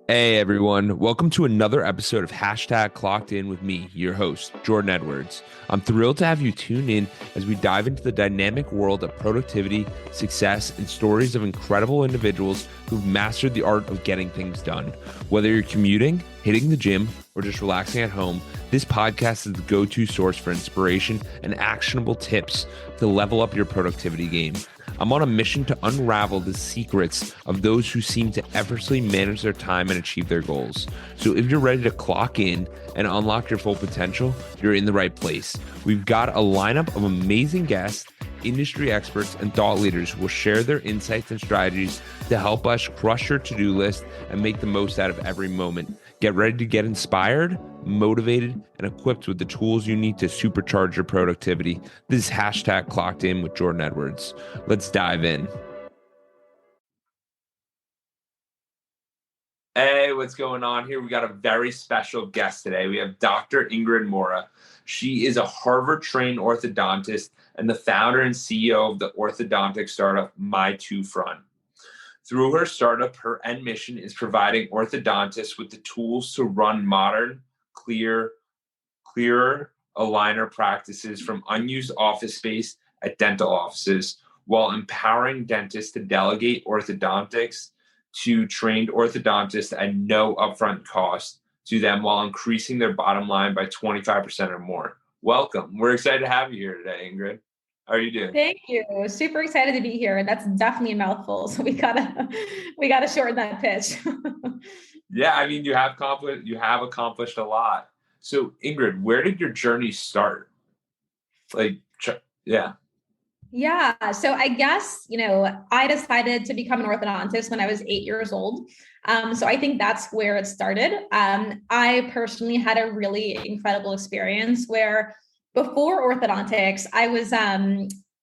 Hey everyone, welcome to another episode of Clockedin with me, your host, Jordan Edwards. I'm thrilled to have you tune in as we dive into the dynamic world of productivity, success, and stories of incredible individuals who've mastered the art of getting things done. Whether you're commuting, hitting the gym, or just relaxing at home, this podcast is the go-to source for inspiration and actionable tips to level up your productivity game. I'm on a mission to unravel the secrets of those who seem to effortlessly manage their time and achieve their goals. So if you're ready to clock in and unlock your full potential, you're in the right place. We've got a lineup of amazing guests, industry experts, and thought leaders who will share their insights and strategies to help us crush your to-do list and make the most out of every moment. Get ready to get inspired, motivated, and equipped with the tools you need to supercharge your productivity. This is Clockedin with Jordan Edwards. Let's dive in. Hey, what's going on here? We got a very special guest today. We have Dr. Ingrid Murra. She is a Harvard-trained orthodontist and the founder and CEO of the orthodontic startup upfront. Through her startup, her end mission is providing orthodontists with the tools to run modern, clearer aligner practices from unused office space at dental offices, while empowering dentists to delegate orthodontics to trained orthodontists at no upfront cost to them, while increasing their bottom line by 25% or more. Welcome. We're excited to have you here today, Ingrid. How are you doing? Thank you. Super excited to be here. And that's definitely a mouthful. So we gotta shorten that pitch. Yeah, I mean, you have accomplished a lot. So Ingrid, where did your journey start? Yeah. Yeah. So I guess, I decided to become an orthodontist when I was 8 years old. So I think that's where it started. I personally had a really incredible experience where before orthodontics, I was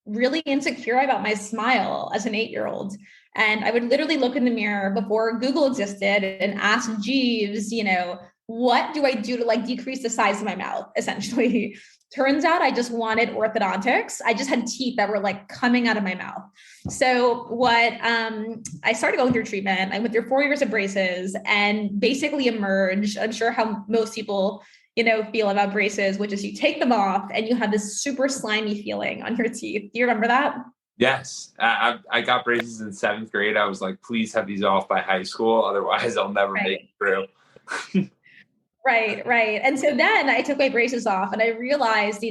really insecure about my smile as an 8-year-old. And I would literally look in the mirror before Google existed and ask Jeeves, what do I do to decrease the size of my mouth, essentially? Turns out I just wanted orthodontics. I just had teeth that were coming out of my mouth. So I started going through treatment. I went through 4 years of braces and basically emerged. I'm sure how most people feel about braces, which is you take them off and you have this super slimy feeling on your teeth. Do you remember that? Yes. I got braces in 7th grade. I was like, please have these off by high school. Otherwise I'll never make it through. Right. And so then I took my braces off and I realized,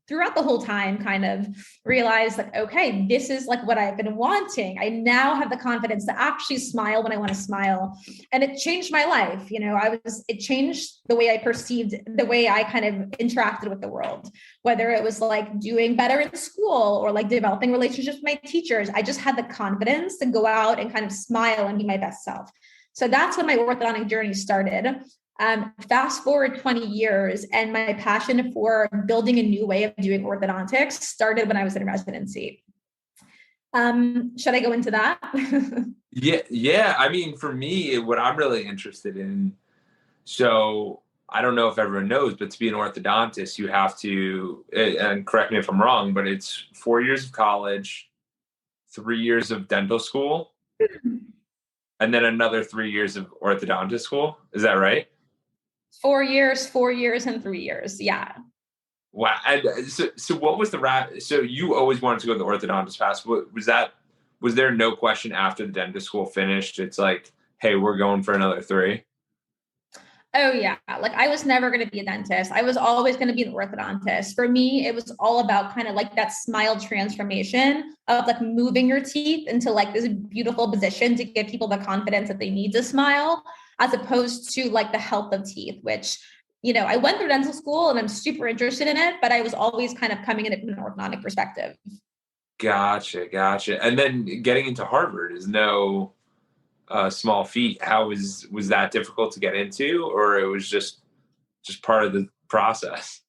throughout the whole time kind of realized okay, this is what I've been wanting. I now have the confidence to actually smile when I want to smile. And it changed my life. It changed the way I perceived, the way I kind of interacted with the world, whether it was doing better in school or developing relationships with my teachers. I just had the confidence to go out and kind of smile and be my best self. So that's when my orthodontic journey started. Fast forward 20 years, and my passion for building a new way of doing orthodontics started when I was in residency. Should I go into that? Yeah. I mean, for me, what I'm really interested in, so I don't know if everyone knows, but to be an orthodontist, you have to, and correct me if I'm wrong, but it's 4 years of college, 3 years of dental school, and then another 3 years of orthodontist school. Is that right? 4 years, 4 years, and 3 years. Yeah. Wow. And so what was so you always wanted to go to the orthodontist path. Was there no question after the dentist school finished? It's hey, we're going for another 3. Oh yeah. I was never going to be a dentist. I was always going to be an orthodontist. For me, it was all about kind of that smile transformation of moving your teeth into this beautiful position to give people the confidence that they need to smile, as opposed to the health of teeth, which, I went through dental school and I'm super interested in it, but I was always kind of coming in it from an orthodontic perspective. Gotcha. And then getting into Harvard is no small feat. Was that difficult to get into, or it was just part of the process?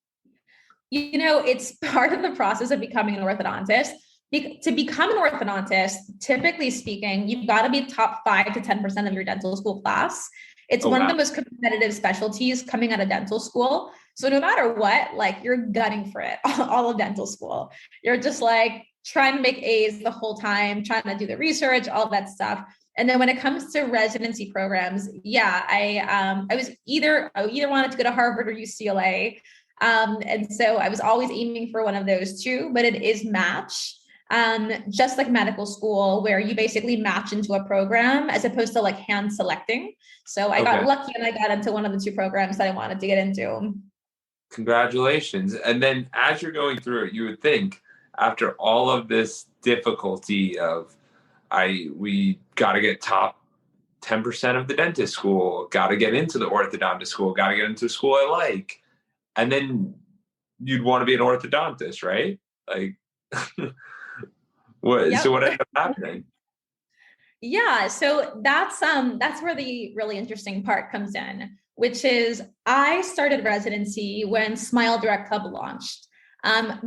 It's part of the process of becoming an orthodontist. To become an orthodontist, typically speaking, you've got to be top 5 to 10% of your dental school class. It's one of the most competitive specialties coming out of dental school. So no matter what, you're gunning for it all of dental school. You're just trying to make A's the whole time, trying to do the research, all that stuff. And then when it comes to residency programs, yeah, I either wanted to go to Harvard or UCLA. And so I was always aiming for one of those two, but it is match. Just like medical school, where you basically match into a program as opposed to like hand selecting. So I got lucky and I got into one of the two programs that I wanted to get into. Congratulations. And then as you're going through it, you would think after all of this difficulty of we got to get top 10% of the dentist school, got to get into the orthodontist school, got to get into a school I like. And then you'd want to be an orthodontist, right? Like, so what ended up happening? Yeah, so that's where the really interesting part comes in, which is I started residency when Smile Direct Club launched.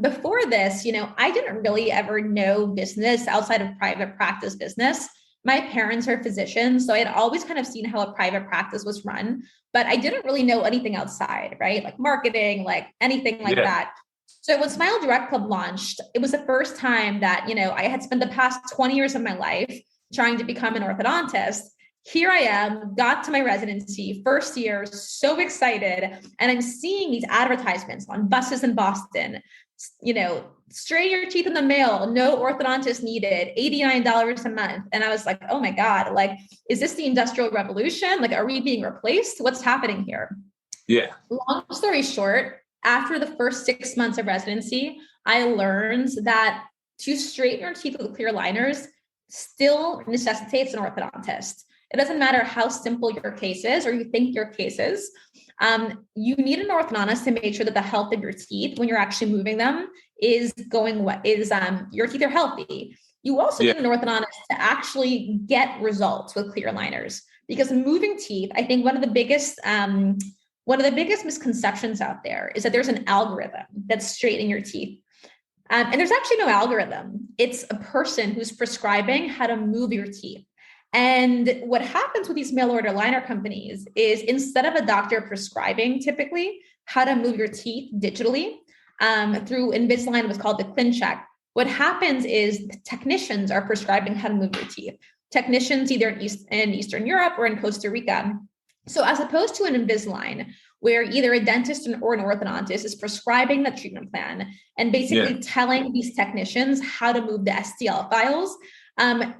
Before this, I didn't really ever know business outside of private practice business. My parents are physicians, so I had always kind of seen how a private practice was run, but I didn't really know anything outside, right? Like marketing, like anything like that. So when Smile Direct Club launched, it was the first time that, I had spent the past 20 years of my life trying to become an orthodontist. Here I am, got to my residency, first year, so excited. And I'm seeing these advertisements on buses in Boston, straighten your teeth in the mail, no orthodontist needed, $89 a month. And I was like, oh my God, like, is this the Industrial Revolution? Like, are we being replaced? What's happening here? Yeah. Long story short, after the first 6 months of residency, I learned that to straighten your teeth with clear aligners still necessitates an orthodontist. It doesn't matter how simple your case is or you think your case is. You need an orthodontist to make sure that the health of your teeth, when you're actually moving them, is your teeth are healthy. You also need an orthodontist to actually get results with clear aligners, because moving teeth, I think one of the biggest misconceptions out there is that there's an algorithm that's straightening your teeth. And there's actually no algorithm. It's a person who's prescribing how to move your teeth. And what happens with these mail order liner companies is, instead of a doctor prescribing typically how to move your teeth digitally through Invisalign, what's called the ClinCheck, what happens is technicians are prescribing how to move your teeth. Technicians either in Eastern Europe or in Costa Rica. So as opposed to an Invisalign, where either a dentist or an orthodontist is prescribing the treatment plan and basically telling these technicians how to move the STL files,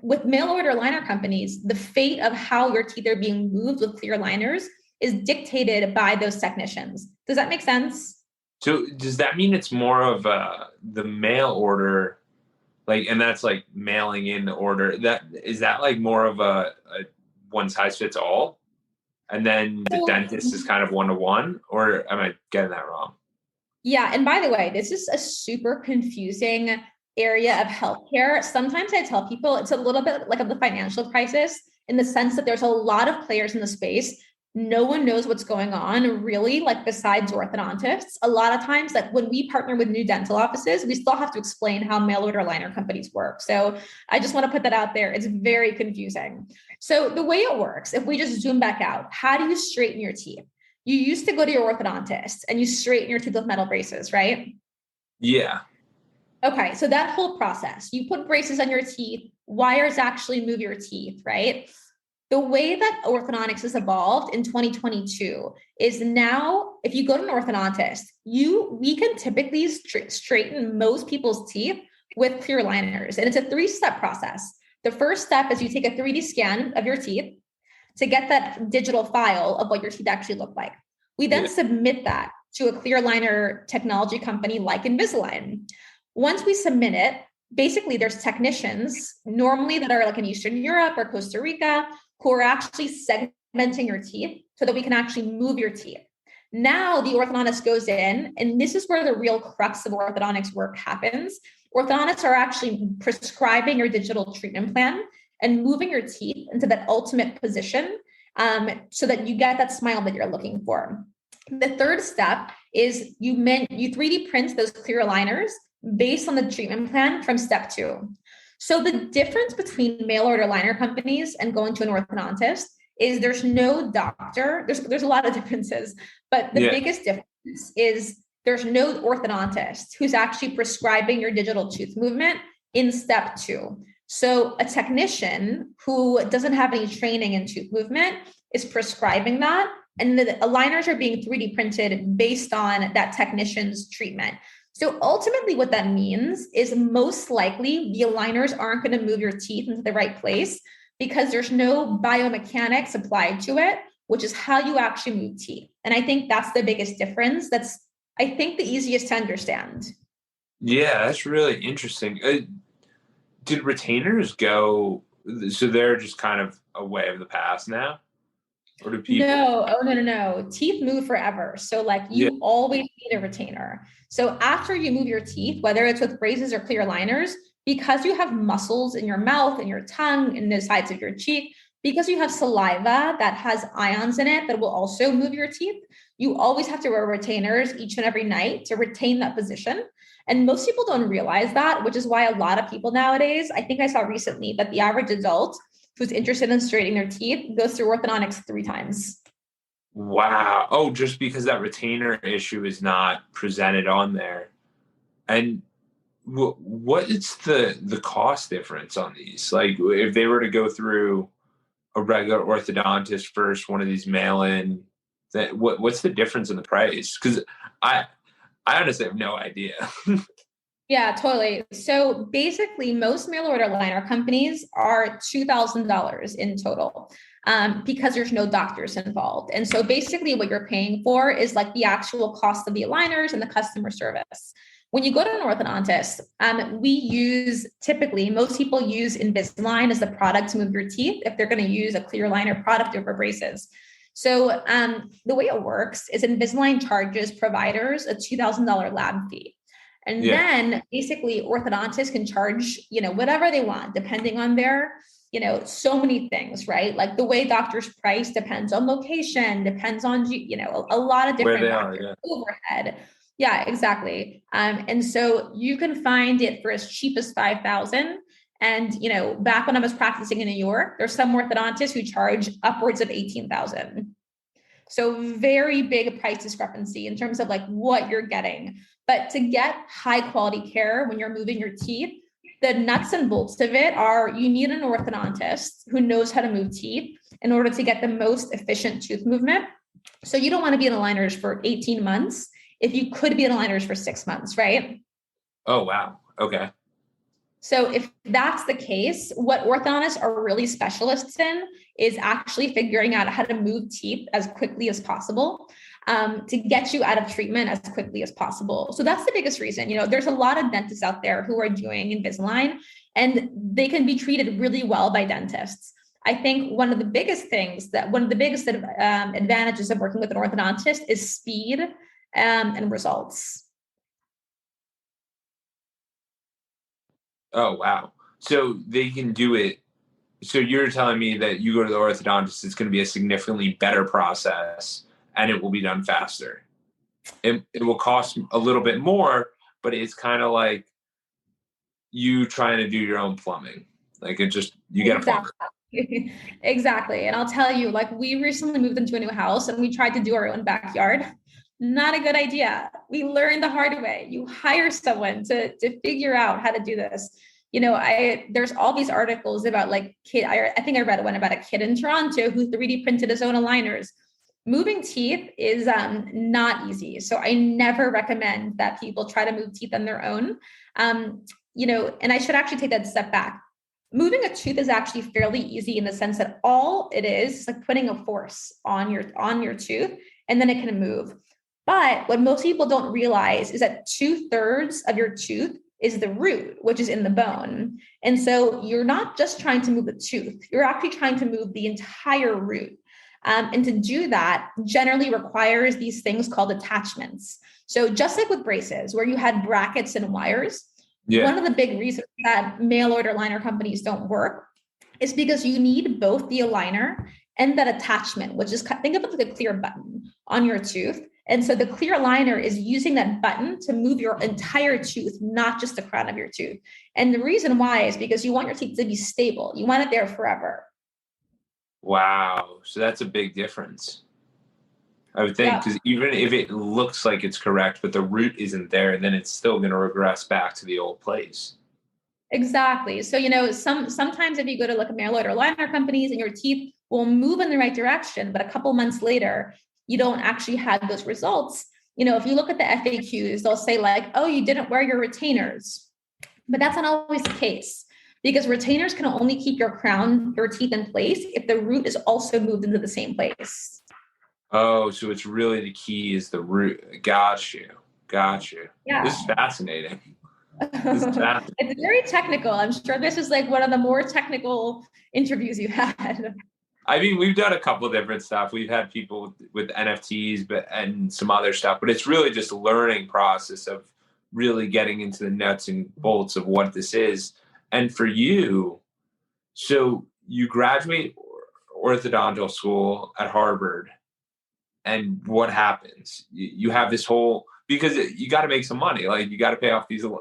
with mail order liner companies, the fate of how your teeth are being moved with clear aligners is dictated by those technicians. Does that make sense? So does that mean it's more of the mail order, like, and that's like mailing in the order? Is that like more of a one size fits all? And then the dentist is kind of one-to-one, or am I getting that wrong? Yeah. And by the way, this is a super confusing area of healthcare. Sometimes I tell people it's a little bit like of the financial crisis, in the sense that there's a lot of players in the space. No one knows what's going on, really, like besides orthodontists. A lot of times, like when we partner with new dental offices, we still have to explain how mail order liner companies work. So I just want to put that out there. It's very confusing. So the way it works, if we just zoom back out, how do you straighten your teeth? You used to go to your orthodontist and you straighten your teeth with metal braces, right? Yeah. Okay, so that whole process, you put braces on your teeth, wires actually move your teeth, right? The way that orthodontics has evolved in 2022 is now, if you go to an orthodontist, we can typically straighten most people's teeth with clear aligners. And it's a 3-step process. The first step is you take a 3D scan of your teeth to get that digital file of what your teeth actually look like. We then submit that to a clear aligner technology company like Invisalign. Once we submit it, basically there's technicians normally that are like in Eastern Europe or Costa Rica who are actually segmenting your teeth so that we can actually move your teeth. Now the orthodontist goes in, and this is where the real crux of orthodontics work happens. Orthodontists are actually prescribing your digital treatment plan and moving your teeth into that ultimate position so that you get that smile that you're looking for. The third step is you 3D print those clear aligners based on the treatment plan from step 2. So the difference between mail order liner companies and going to an orthodontist is there's no doctor. There's a lot of differences, but the biggest difference is there's no orthodontist who's actually prescribing your digital tooth movement in step 2. So a technician who doesn't have any training in tooth movement is prescribing that. And the aligners are being 3D printed based on that technician's treatment. So ultimately, what that means is most likely the aligners aren't going to move your teeth into the right place because there's no biomechanics applied to it, which is how you actually move teeth. And I think that's the biggest difference. That's, I think, the easiest to understand. Yeah, that's really interesting. Did retainers go, so they're just kind of a way of the past now? Or do people? No, oh no. Teeth move forever. So like Yeah. you always need a retainer. So after you move your teeth, whether it's with braces or clear aligners, because you have muscles in your mouth and your tongue and the sides of your cheek, because you have saliva that has ions in it that will also move your teeth, you always have to wear retainers each and every night to retain that position. And most people don't realize that, which is why a lot of people nowadays, I think I saw recently that the average adult who's interested in straightening their teeth goes through orthodontics 3 times. Wow. Oh, just because that retainer issue is not presented on there. And what is the cost difference on these? Like if they were to go through a regular orthodontist first, one of these mail-in, that what's the difference in the price? Because I honestly have no idea. Yeah, totally. So basically, most mail order liner companies are $2,000 in total because there's no doctors involved. And so basically, what you're paying for is like the actual cost of the aligners and the customer service. When you go to an orthodontist, we use typically, most people use Invisalign as the product to move your teeth if they're going to use a clear aligner product over braces. So the way it works is Invisalign charges providers a $2,000 lab fee. And Yeah. then basically orthodontists can charge, whatever they want, depending on their, so many things, right? Like the way doctors price depends on location, depends on, a lot of different factors, overhead. Yeah, exactly. And so you can find it for as cheap as 5,000. And, back when I was practicing in New York, there's some orthodontists who charge upwards of 18,000. So very big price discrepancy in terms of like what you're getting. But to get high quality care when you're moving your teeth, the nuts and bolts of it are you need an orthodontist who knows how to move teeth in order to get the most efficient tooth movement. So you don't want to be in aligners for 18 months if you could be in aligners for 6 months, right? Oh, wow. Okay. So if that's the case, what orthodontists are really specialists in is actually figuring out how to move teeth as quickly as possible to get you out of treatment as quickly as possible. So that's the biggest reason. There's a lot of dentists out there who are doing Invisalign and they can be treated really well by dentists. I think one of the biggest advantages of working with an orthodontist is speed and results. Oh, wow. So they can do it. So you're telling me that you go to the orthodontist, it's going to be a significantly better process and it will be done faster. It will cost a little bit more, but it's kind of like you trying to do your own plumbing. Like you get a plumber. Exactly. And I'll tell you, like we recently moved into a new house and we tried to do our own backyard. Not a good idea. We learned the hard way. You hire someone to figure out how to do this. There's all these articles about like I think I read one about a kid in Toronto who 3D printed his own aligners. Moving teeth is not easy. So I never recommend that people try to move teeth on their own. And I should actually take that step back. Moving a tooth is actually fairly easy in the sense that all it is like putting a force on your tooth and then it can move. But what most people don't realize is that 2/3 of your tooth is the root, which is in the bone. And so you're not just trying to move the tooth, you're actually trying to move the entire root. And to do that generally requires these things called attachments. So just like with braces, where you had brackets and wires, one of the big reasons that mail order liner companies don't work is because you need both the aligner and that attachment, which is, think of it like a clear button on your tooth. And so the clear aligner is using that button to move your entire tooth, not just the crown of your tooth. And the reason why is because you want your teeth to be stable. You want it there forever. Wow. So that's a big difference. I would think, because even if it looks like it's correct, but the root isn't there, then it's still going to regress back to the old place. Exactly. So, sometimes if you go to look at Maryland or liner companies and your teeth will move in the right direction, but a couple months later, you don't actually have those results. If you look at the FAQs, they'll say like, oh, you didn't wear your retainers, but that's not always the case because retainers can only keep your teeth in place if the root is also moved into the same place. Oh, so it's really the key is the root. Got you. Yeah. This is fascinating. It's very technical. I'm sure this is like one of the more technical interviews you had. I mean, we've done a couple of different stuff. We've had people with NFTs, and some other stuff, but it's really just a learning process of really getting into the nuts and bolts of what this is. And for you, so you graduate orthodontal school at Harvard, and what happens? You have this whole, because you got to make some money. Like you got to pay off you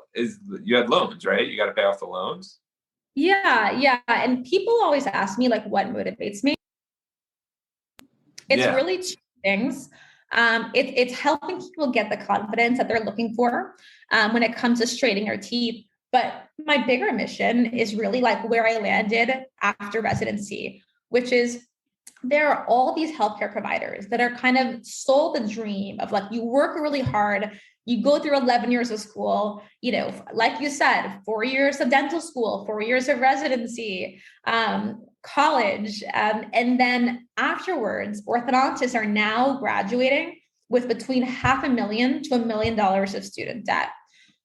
had loans, right? You got to pay off the loans. Yeah. And people always ask me like, what motivates me? It's really two things. It's helping people get the confidence that they're looking for when it comes to straightening your teeth. But my bigger mission is really like where I landed after residency, which is there are all these healthcare providers that are kind of sold the dream of like, you work really hard, you go through 11 years of school, like you said, 4 years of dental school, 4 years of residency, college. And then afterwards, orthodontists are now graduating with between $500,000 to $1 million of student debt.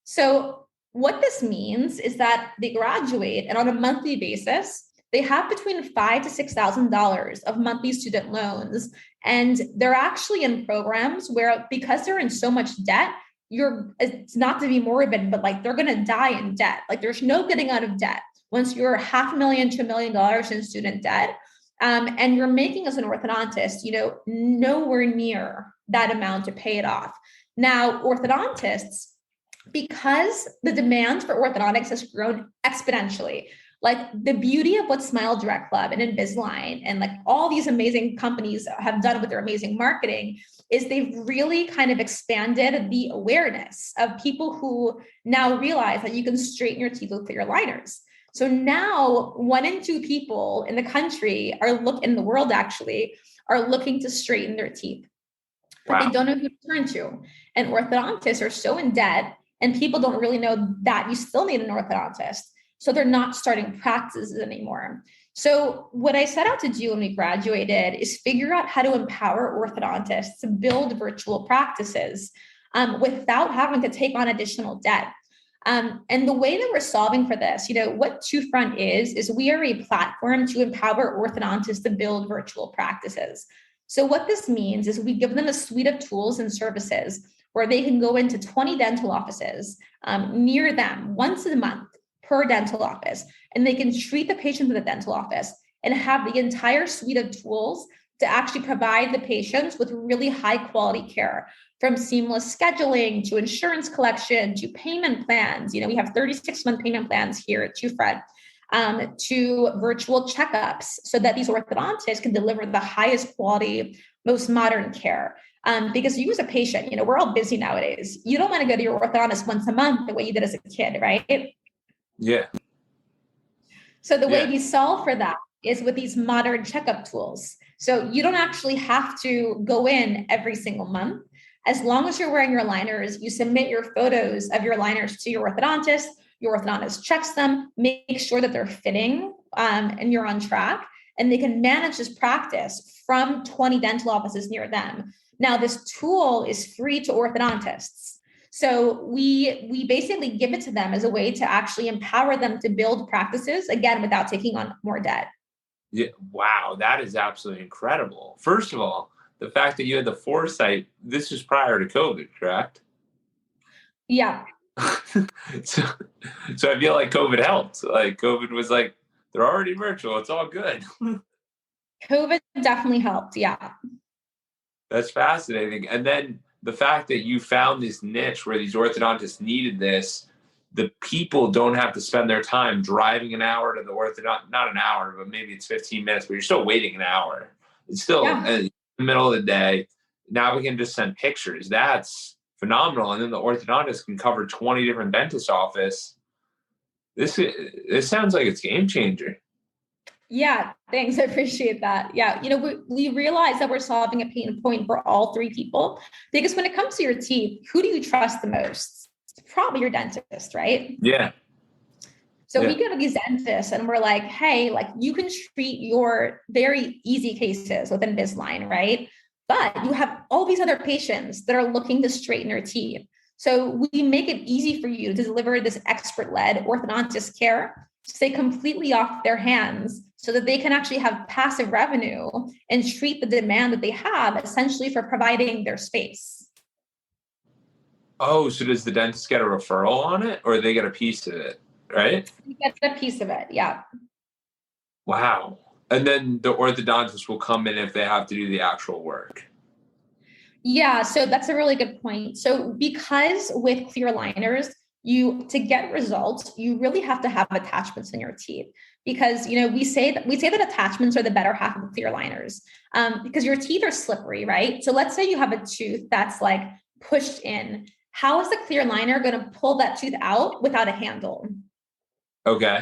So what this means is that they graduate and on a monthly basis, they have between $5,000 to $6,000 of monthly student loans. And they're actually in programs where, because they're in so much debt, it's not to be morbid, but like they're going to die in debt. Like there's no getting out of debt. Once you're $500,000 to $1 million in student debt, and you're making as an orthodontist, nowhere near that amount to pay it off. Now, orthodontists, because the demand for orthodontics has grown exponentially, like the beauty of what Smile Direct Club and Invisalign and like all these amazing companies have done with their amazing marketing is they've really kind of expanded the awareness of people who now realize that you can straighten your teeth with clear aligners. So now 1 in 2 people in the country in the world actually are looking to straighten their teeth, but they don't know who to turn to. And orthodontists are so in debt and people don't really know that you still need an orthodontist. So they're not starting practices anymore. So what I set out to do when we graduated is figure out how to empower orthodontists to build virtual practices without having to take on additional debt. And the way that we're solving for this, what upfront is we are a platform to empower orthodontists to build virtual practices. So what this means is we give them a suite of tools and services where they can go into 20 dental offices near them once a month per dental office, and they can treat the patient in the dental office and have the entire suite of tools to actually provide the patients with really high quality care, from seamless scheduling to insurance collection to payment plans. We have 36-month payment plans here at upfront, to virtual checkups so that these orthodontists can deliver the highest quality, most modern care. Because you as a patient, we're all busy nowadays. You don't want to go to your orthodontist once a month the way you did as a kid, right? Yeah. So the way we solve for that is with these modern checkup tools. So you don't actually have to go in every single month. As long as you're wearing your aligners, you submit your photos of your aligners to your orthodontist checks them, make sure that they're fitting, and you're on track, and they can manage this practice from 20 dental offices near them. Now, this tool is free to orthodontists. So we basically give it to them as a way to actually empower them to build practices, again, without taking on more debt. Yeah. Wow. That is absolutely incredible. First of all, the fact that you had the foresight, this was prior to COVID, correct? Yeah. so I feel like COVID helped. Like COVID was like, they're already virtual. It's all good. COVID definitely helped. Yeah. That's fascinating. And then the fact that you found this niche where these orthodontists needed this, the people don't have to spend their time driving an hour to the orthodontist, not an hour, but maybe it's 15 minutes, but you're still waiting an hour. It's still in the middle of the day. Now we can just send pictures. That's phenomenal. And then the orthodontist can cover 20 different dentist office. This sounds like it's game changer. Yeah, thanks. I appreciate that. Yeah, we realize that we're solving a pain point for all three people, because when it comes to your teeth, who do you trust the most? It's probably your dentist, right? Yeah. So we go to these dentists and we're like, hey, like you can treat your very easy cases with Invisalign, right? But you have all these other patients that are looking to straighten their teeth. So we make it easy for you to deliver this expert-led orthodontist care, stay completely off their hands so that they can actually have passive revenue and treat the demand that they have essentially for providing their space. Oh, so does the dentist get a referral on it, or they get a piece of it, right? You get a piece of it, yeah. Wow. And then the orthodontist will come in if they have to do the actual work. Yeah, so that's a really good point. So because with clear aligners, to get results, you really have to have attachments in your teeth, because we say that attachments are the better half of clear aligners, because your teeth are slippery, right? So let's say you have a tooth that's like pushed in. How is the clear aligner going to pull that tooth out without a handle? Okay.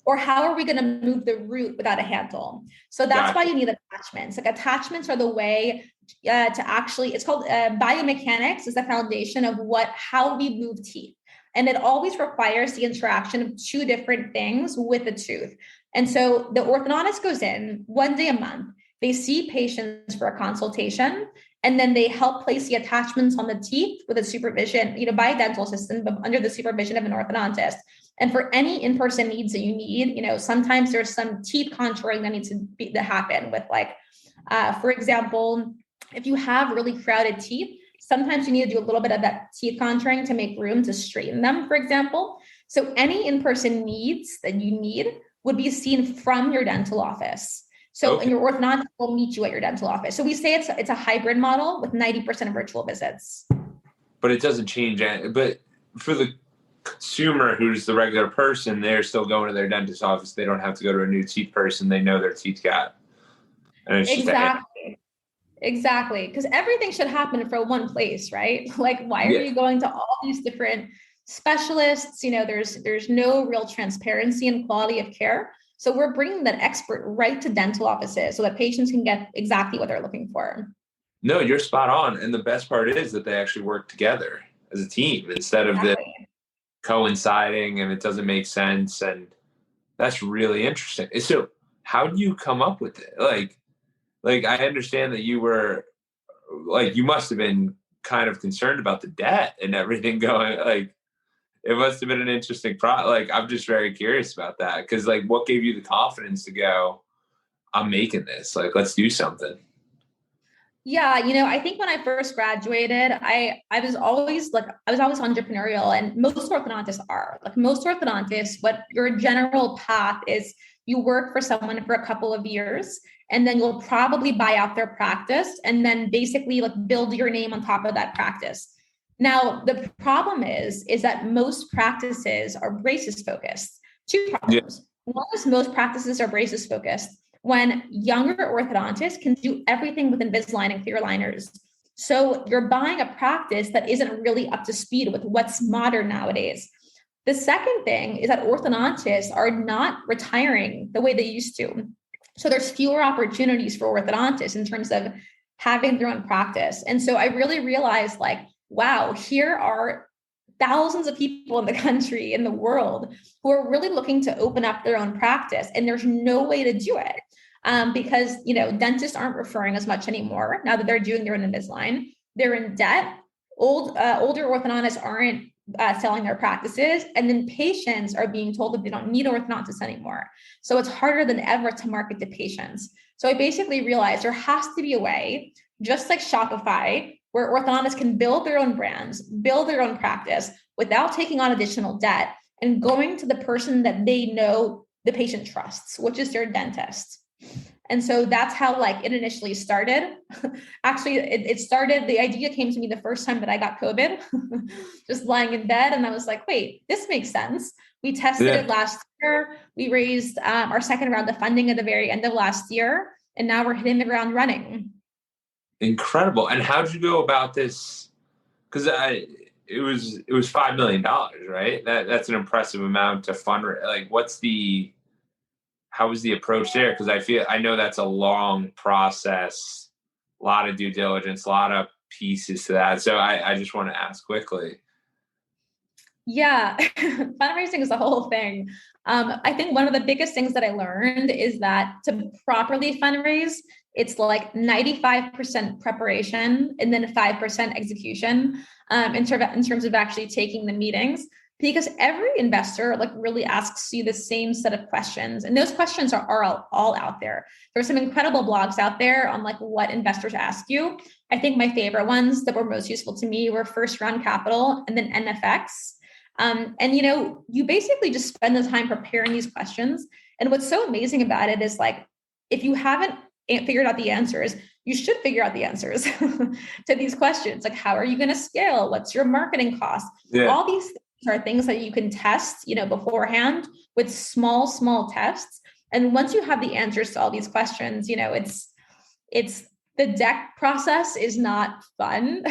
Or how are we going to move the root without a handle? So that's why you need attachments. Like attachments are the way to actually, it's called biomechanics is the foundation of how we move teeth. And it always requires the interaction of two different things with the tooth. And so the orthodontist goes in one day a month. They see patients for a consultation, and then they help place the attachments on the teeth with a supervision, by a dental assistant, but under the supervision of an orthodontist. And for any in-person needs that you need, sometimes there's some teeth contouring that needs to happen with, like, for example, if you have really crowded teeth, sometimes you need to do a little bit of that teeth contouring to make room to straighten them, for example. So any in-person needs that you need would be seen from your dental office. So and your orthodontist will meet you at your dental office. So we say it's a hybrid model with 90% of virtual visits. But it doesn't change. But for the consumer who's the regular person, they're still going to their dentist's office. They don't have to go to a new teeth person. They know their teeth got. And it's Exactly. Because everything should happen from one place, right? Like, why are you going to all these different specialists? There's no real transparency and quality of care. So we're bringing that expert right to dental offices so that patients can get exactly what they're looking for. No, you're spot on. And the best part is that they actually work together as a team instead of the coinciding, and it doesn't make sense. And that's really interesting. So how do you come up with it? Like I understand that you were you must have been kind of concerned about the debt and everything going, it must have been an interesting I'm just very curious about that. Cause what gave you the confidence to go, I'm making this, let's do something. Yeah, I think when I first graduated, I was always entrepreneurial, and most orthodontists are. Like most orthodontists, what your general path is, you work for someone for a couple of years, and then you'll probably buy out their practice and then basically build your name on top of that practice. Now, the problem is that most practices are braces focused. Two problems. Yeah. One is most practices are braces focused when younger orthodontists can do everything with Invisalign and clear aligners. So you're buying a practice that isn't really up to speed with what's modern nowadays. The second thing is that orthodontists are not retiring the way they used to. So there's fewer opportunities for orthodontists in terms of having their own practice. And so I really realized wow, here are thousands of people in the country, in the world, who are really looking to open up their own practice. And there's no way to do it because, dentists aren't referring as much anymore now that they're doing their own Invisalign. They're in debt. Older orthodontists aren't selling their practices. And then patients are being told that they don't need orthodontists anymore. So it's harder than ever to market to patients. So I basically realized there has to be a way, just like Shopify, where orthodontists can build their own brands, build their own practice without taking on additional debt and going to the person that they know the patient trusts, which is their dentist. And so that's how it initially started. Actually, it started, the idea came to me the first time that I got COVID, just lying in bed. And I was like, wait, this makes sense. We tested it last year. We raised our second round of funding at the very end of last year. And now we're hitting the ground running. Incredible. And how did you go about this? Because was $5 million, right? That's an impressive amount to fundraise. Like, how was the approach there? Because I know that's a long process, a lot of due diligence, a lot of pieces to that. So I just want to ask quickly. Yeah, fundraising is the whole thing. I think one of the biggest things that I learned is that to properly fundraise, it's like 95% preparation and then 5% execution in terms of actually taking the meetings. Because every investor like really asks you the same set of questions, and those questions are all out there. There's some incredible blogs out there on like what investors ask you. I think my favorite ones that were most useful to me were First Round Capital and then NFX. And you basically just spend the time preparing these questions. And what's so amazing about it is like, if you haven't figured out the answers, you should figure out the answers to these questions. Like, how are you going to scale? What's your marketing cost? Yeah. All these things are things that you can test, beforehand with small tests. And once you have the answers to all these questions, it's the deck process is not fun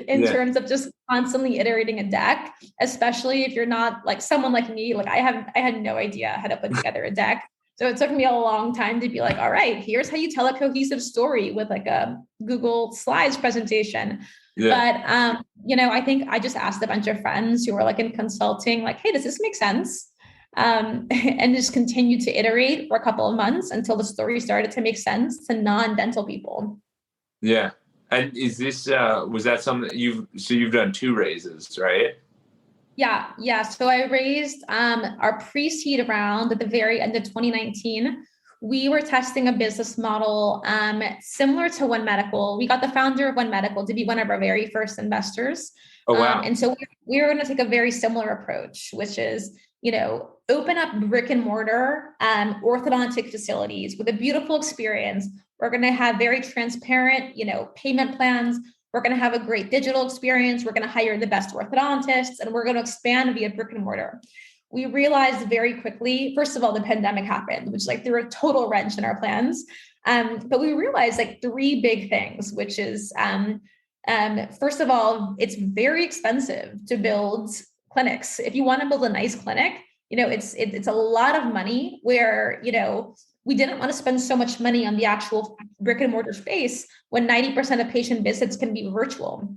in terms of just constantly iterating a deck, especially if you're not like someone like me. Like I had no idea how to put together a deck. So it took me a long time to be like, all right, here's how you tell a cohesive story with like a Google Slides presentation. Yeah. But, I think I just asked a bunch of friends who were like in consulting, like, hey, does this make sense? And just continue to iterate for a couple of months until the story started to make sense to non-dental people. Yeah. And is this, was that something that you've done 2 raises, right? Yeah. So I raised our pre-seed round at the very end of 2019. We were testing a business model similar to One Medical. We got the founder of One Medical to be one of our very first investors. Oh, wow. And so we were going to take a very similar approach, which is, open up brick and mortar orthodontic facilities with a beautiful experience. We're going to have very transparent, payment plans. We're going to have a great digital experience. We're going to hire the best orthodontists, and we're going to expand via brick and mortar. We realized very quickly, first of all, the pandemic happened, which like threw a total wrench in our plans. But we realized like 3 big things, which is, first of all, it's very expensive to build clinics. If you want to build a nice clinic, it's a lot of money where, we didn't want to spend so much money on the actual brick and mortar space when 90% of patient visits can be virtual.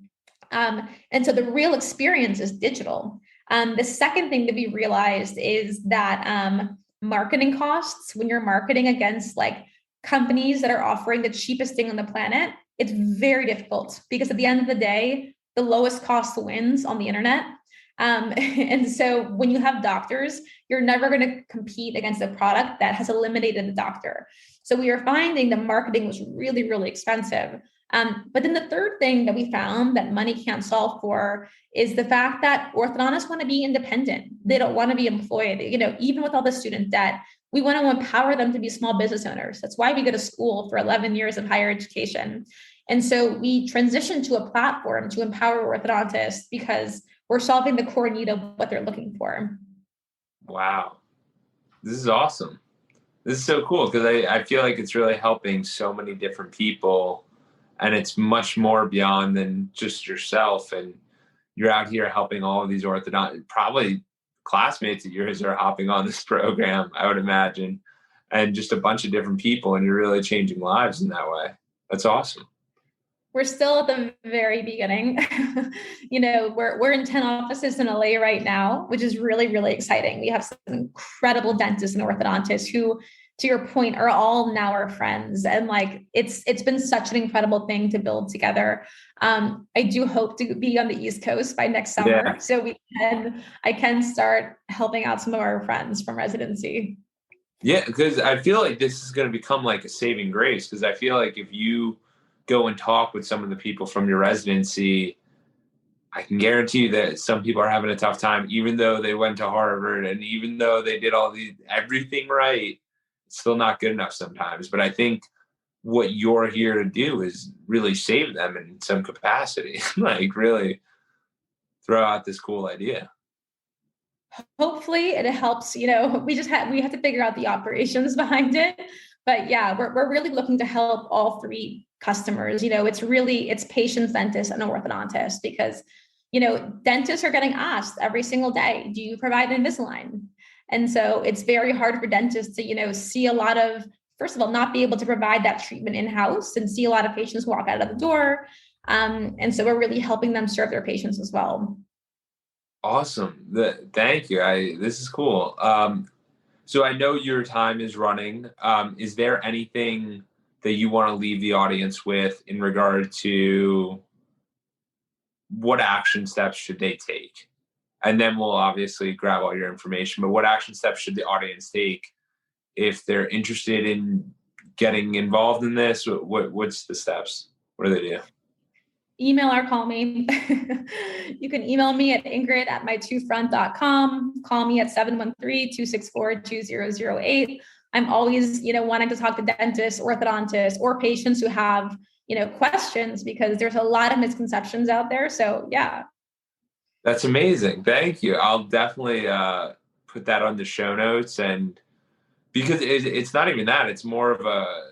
And so the real experience is digital. The second thing that we realized is that marketing costs, when you're marketing against like companies that are offering the cheapest thing on the planet, it's very difficult because at the end of the day, the lowest cost wins on the internet. And so when you have doctors, you're never going to compete against a product that has eliminated the doctor. So we are finding that marketing was really, really expensive. But then the third thing that we found that money can't solve for is the fact that orthodontists want to be independent. They don't want to be employed. Even with all the student debt, we want to empower them to be small business owners. That's why we go to school for 11 years of higher education. And so we transitioned to a platform to empower orthodontists because we're solving the core need of what they're looking for. Wow. This is awesome. This is so cool because I feel like it's really helping so many different people, and it's much more beyond than just yourself. And you're out here helping all of these orthodontists, probably classmates of yours are hopping on this program, I would imagine, and just a bunch of different people, and you're really changing lives in that way. That's awesome. We're still at the very beginning. We're in 10 offices in LA right now, which is really, really exciting. We have some incredible dentists and orthodontists who, to your point, are all now our friends. And like, it's been such an incredible thing to build together. I do hope to be on the East Coast by next summer. So I can start helping out some of our friends from residency. Yeah, because I feel like this is going to become like a saving grace. Because I feel like if you go and talk with some of the people from your residency, I can guarantee you that some people are having a tough time, even though they went to Harvard and even though they did everything right, it's still not good enough sometimes. But I think what you're here to do is really save them in some capacity, like really throw out this cool idea. Hopefully it helps, we have to figure out the operations behind it. But yeah, we're really looking to help all 3 customers. It's patients, dentists, and orthodontist, because dentists are getting asked every single day, do you provide Invisalign? And so it's very hard for dentists to, see a lot of, first of all, not be able to provide that treatment in-house and see a lot of patients walk out of the door. And so we're really helping them serve their patients as well. Awesome. Thank you. This is cool. So I know your time is running. Is there anything that you want to leave the audience with in regard to what action steps should they take? And then we'll obviously grab all your information, but what action steps should the audience take if they're interested in getting involved in this? What's the steps? What do they do? Email or call me. You can email me at ingrid@my2front.com. Call me at 713-264-2008. I'm always, wanting to talk to dentists, orthodontists, or patients who have, questions, because there's a lot of misconceptions out there. So yeah. That's amazing. Thank you. I'll definitely put that on the show notes, and because it's not even that, it's more of a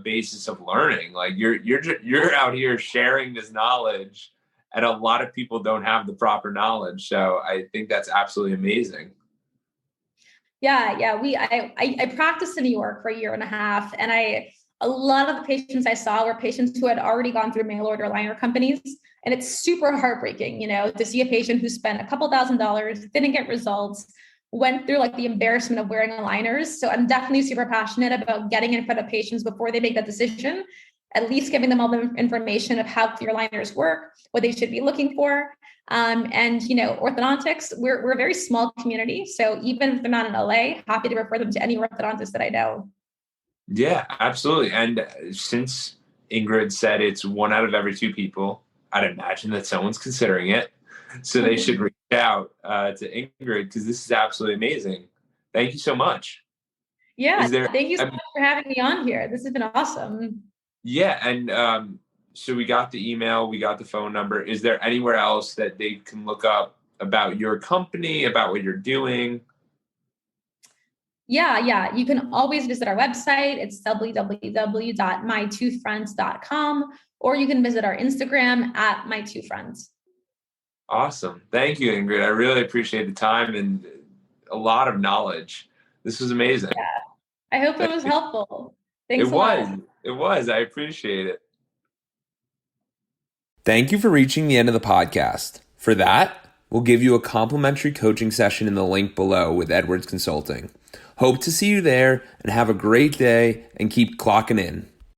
basis of learning. Like you're out here sharing this knowledge, and a lot of people don't have the proper knowledge. So I think that's absolutely amazing. Yeah. I practiced in New York for a year and a half, and a lot of the patients I saw were patients who had already gone through mail order liner companies. And it's super heartbreaking, to see a patient who spent a couple $1,000s, didn't get results, went through like the embarrassment of wearing aligners. So I'm definitely super passionate about getting in front of patients before they make that decision, at least giving them all the information of how clear aligners work, what they should be looking for. And orthodontics, we're a very small community. So even if they're not in LA, happy to refer them to any orthodontist that I know. Yeah, absolutely. And since Ingrid said it's 1 out of every 2 people, I'd imagine that someone's considering it. So they should reach out to Ingrid, because this is absolutely amazing. Thank you so much. Yeah, thank you so much for having me on here. This has been awesome. Yeah, and so we got the email, we got the phone number. Is there anywhere else that they can look up about your company, about what you're doing? Yeah. You can always visit our website. It's www.my2fronts.com, or you can visit our Instagram at my2fronts. Awesome. Thank you, Ingrid. I really appreciate the time and a lot of knowledge. This was amazing. Yeah. I hope it was helpful. Thanks a lot. It was. I appreciate it. Thank you for reaching the end of the podcast. For that, we'll give you a complimentary coaching session in the link below with Edwards Consulting. Hope to see you there, and have a great day, and keep clocking in.